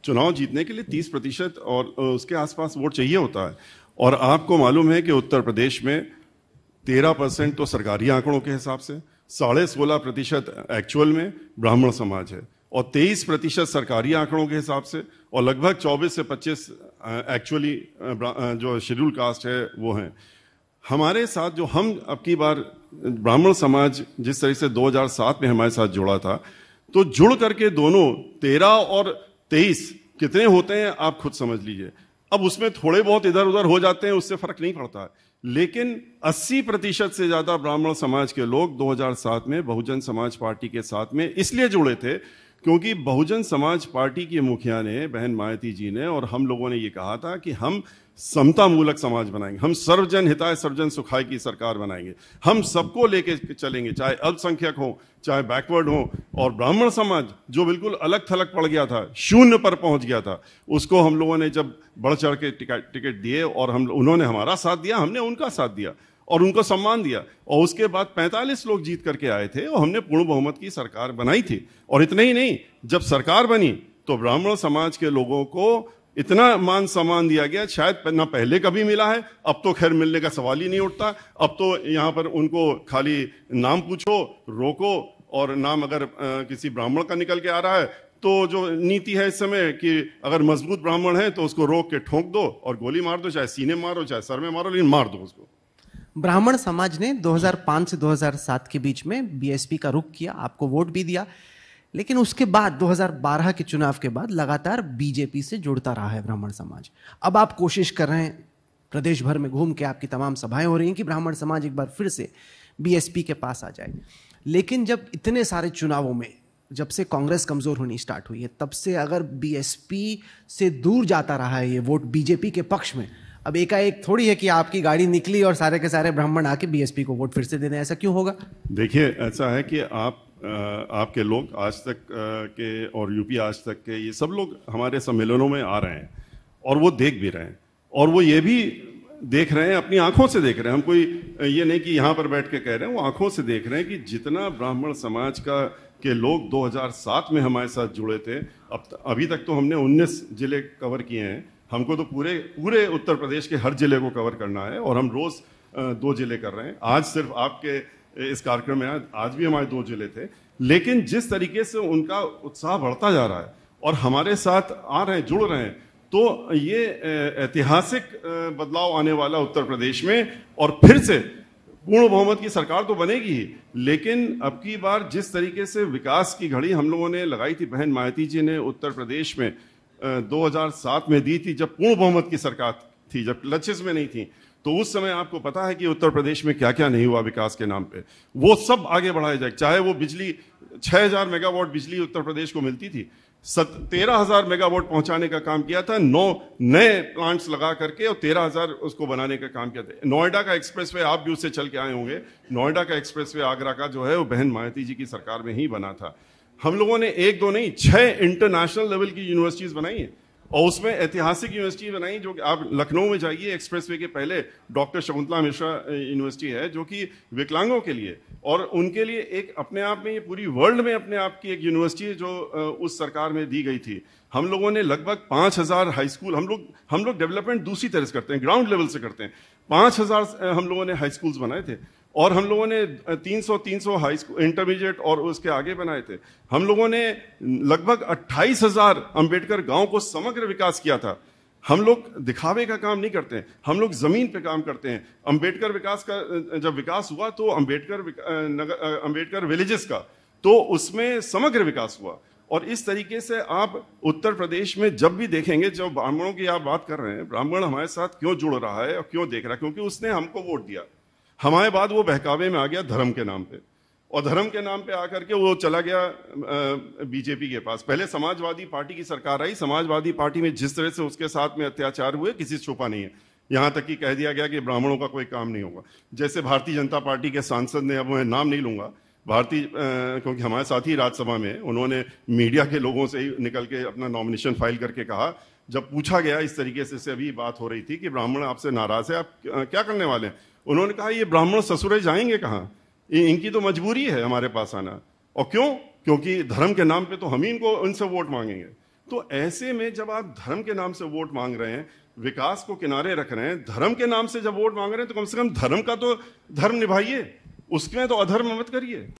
चुनाव जीतने के लिए 30% और उसके आसपास वोट चाहिए होता है। और आपको मालूम है कि उत्तर प्रदेश में 13% तो सरकारी आंकड़ों के हिसाब से, 16.5% एक्चुअल में ब्राह्मण समाज है, और 23% सरकारी आंकड़ों के हिसाब से, और लगभग 24 से 25 एक्चुअली जो शेड्यूल कास्ट है वो हैं। हमारे साथ जो हम अब की बार ब्राह्मण समाज जिस तरह से 2007 में हमारे साथ जुड़ा था, तो जुड़ करके दोनों 13 और 23 कितने होते हैं आप खुद समझ लीजिए। अब उसमें थोड़े बहुत इधर उधर हो जाते हैं, उससे फर्क नहीं पड़ता है, लेकिन 80% से ज्यादा ब्राह्मण समाज के लोग 2007 में बहुजन समाज पार्टी के साथ में इसलिए जुड़े थे क्योंकि बहुजन समाज पार्टी की मुखिया ने, बहन मायावती जी ने और हम लोगों ने ये कहा था कि हम समता मूलक समाज बनाएंगे, हम सर्वजन हिताय सर्वजन सुखाय की सरकार बनाएंगे, हम सबको लेके चलेंगे, चाहे अल्पसंख्यक हो चाहे बैकवर्ड हो। और ब्राह्मण समाज जो बिल्कुल अलग थलग पड़ गया था, शून्य पर पहुंच गया था, उसको हम लोगों ने जब बढ़ चढ़ के टिकट दिए और उन्होंने हमारा साथ दिया, हमने उनका साथ दिया और उनको सम्मान दिया, और उसके बाद 45 लोग जीत करके आए थे और हमने पूर्ण बहुमत की सरकार बनाई थी। और इतना ही नहीं, जब सरकार बनी तो ब्राह्मण समाज के लोगों को इतना मान सम्मान दिया गया, शायद ना पहले कभी मिला है, अब तो खैर मिलने का सवाल ही नहीं उठता। अब तो यहाँ पर उनको खाली नाम पूछो, रोको, और नाम अगर किसी ब्राह्मण का निकल के आ रहा है तो जो नीति है इस समय कि अगर मजबूत ब्राह्मण है तो उसको रोक के ठोक दो और गोली मार दो, चाहे सीने मारो चाहे सर में मारो, लेकिन मार दो उसको। ब्राह्मण समाज ने 2005 से 2007 के बीच में बीएसपी का रुख किया, आपको वोट भी दिया, लेकिन उसके बाद 2012 के चुनाव के बाद लगातार बीजेपी से जुड़ता रहा है ब्राह्मण समाज। अब आप कोशिश कर रहे हैं, प्रदेश भर में घूम के आपकी तमाम सभाएं हो रही हैं कि ब्राह्मण समाज एक बार फिर से बीएसपी के पास आ जाए। लेकिन जब इतने सारे चुनावों में, जब से कांग्रेस कमजोर होनी स्टार्ट हुई है, तब से अगर बीएसपी से दूर जाता रहा है ये वोट बीजेपी के पक्ष में, अब एकाएक थोड़ी है कि आपकी गाड़ी निकली और सारे के सारे ब्राह्मण आके बीएसपी को वोट फिर से दे दें, ऐसा क्यों होगा? देखिए, ऐसा है कि आपके लोग आज तक के और यूपी आज तक के ये सब लोग हमारे सम्मेलनों में आ रहे हैं और वो देख भी रहे हैं, और वो ये भी देख रहे हैं, अपनी आंखों से देख रहे हैं। हम कोई ये नहीं कि यहाँ पर बैठ के कह रहे हैं, वो आंखों से देख रहे हैं कि जितना ब्राह्मण समाज के लोग 2007 में हमारे साथ जुड़े थे, अभी तक तो हमने 19 जिले कवर किए हैं। हमको तो पूरे उत्तर प्रदेश के हर जिले को कवर करना है और हम रोज 2 जिले कर रहे हैं। आज सिर्फ आपके इस कार्यक्रम में आज भी हमारे 2 जिले थे, लेकिन जिस तरीके से उनका उत्साह बढ़ता जा रहा है और हमारे साथ आ रहे हैं, जुड़ रहे हैं, तो ये ऐतिहासिक बदलाव आने वाला उत्तर प्रदेश में, और फिर से पूर्ण बहुमत की सरकार तो बनेगी ही, लेकिन अब की बार जिस तरीके से विकास की घड़ी हम लोगों ने लगाई थी, बहन मायावती जी ने उत्तर प्रदेश में 2007 में दी थी, जब पूर्ण बहुमत की सरकार थी, जब क्लचेस में नहीं थी, तो उस समय आपको पता है कि उत्तर प्रदेश में क्या क्या नहीं हुआ विकास के नाम पे। वो सब आगे बढ़ाया जाए, चाहे वो बिजली 6000 मेगावाट बिजली उत्तर प्रदेश को मिलती थी, 13,000 मेगावाट पहुंचाने का काम किया था, 9 नए प्लांट्स लगा करके, और 13,000 उसको बनाने का काम किया था। नोएडा का एक्सप्रेसवे, आप भी उससे चल के आए होंगे, नोएडा का एक्सप्रेसवे आगरा का जो है वो बहन मायावती जी की सरकार में ही बना था। हम लोगों ने 1 2 नहीं 6 इंटरनेशनल लेवल की यूनिवर्सिटीज बनाई हैं, और उसमें ऐतिहासिक यूनिवर्सिटी बनाई, जो आप लखनऊ में जाइए, एक्सप्रेसवे के पहले डॉक्टर शकुंतला मिश्रा यूनिवर्सिटी है, जो कि विकलांगों के लिए और उनके लिए एक अपने आप में, ये पूरी वर्ल्ड में अपने आप की एक यूनिवर्सिटी है, जो उस सरकार में दी गई थी। हम लोगों ने लगभग 5000 हाई स्कूल, हम लोग डेवलपमेंट दूसरी तरह से करते हैं, ग्राउंड लेवल से करते हैं। 5000 हम लोगों ने हाई स्कूल्स बनाए थे, और हम लोगों ने 300 हाई स्कूल इंटरमीडिएट और उसके आगे बनाए थे। हम लोगों ने लगभग 28,000 अंबेडकर गांव को समग्र विकास किया था। हम लोग दिखावे का काम नहीं करते हैं, हम लोग जमीन पे काम करते हैं। अंबेडकर विकास का जब विकास हुआ तो अंबेडकर विलेजेस का, तो उसमें समग्र विकास हुआ। और इस तरीके से आप उत्तर प्रदेश में जब भी देखेंगे, जब ब्राह्मणों की आप बात कर रहे हैं, ब्राह्मण हमारे साथ क्यों जुड़ रहा है और क्यों देख रहा है, क्योंकि उसने हमको वोट दिया। हमारे बाद वो बहकावे में आ गया धर्म के नाम पे, और धर्म के नाम पे आकर के वो चला गया बीजेपी के पास। पहले समाजवादी पार्टी की सरकार आई, समाजवादी पार्टी में जिस तरह से उसके साथ में अत्याचार हुए किसी से छुपा नहीं है, यहां तक कि कह दिया गया कि ब्राह्मणों का कोई काम नहीं होगा। जैसे भारतीय जनता पार्टी के सांसद ने, अब मैं नाम नहीं लूंगा, क्योंकि हमारे साथ ही राज्यसभा में, उन्होंने मीडिया के लोगों से ही निकल के अपना नॉमिनेशन फाइल करके कहा, जब पूछा गया इस तरीके से अभी बात हो रही थी कि ब्राह्मण आपसे नाराज है, आप क्या करने वाले हैं, उन्होंने कहा ये ब्राह्मण ससुरे जाएंगे कहाँ, इनकी तो मजबूरी है हमारे पास आना। और क्यों? क्योंकि धर्म के नाम पे तो हम ही इनको इनसे वोट मांगेंगे। तो ऐसे में जब आप धर्म के नाम से वोट मांग रहे हैं, विकास को किनारे रख रहे हैं, धर्म के नाम से जब वोट मांग रहे हैं, तो कम से कम धर्म का तो धर्म निभाइए, उसमें तो अधर्म मत करिए।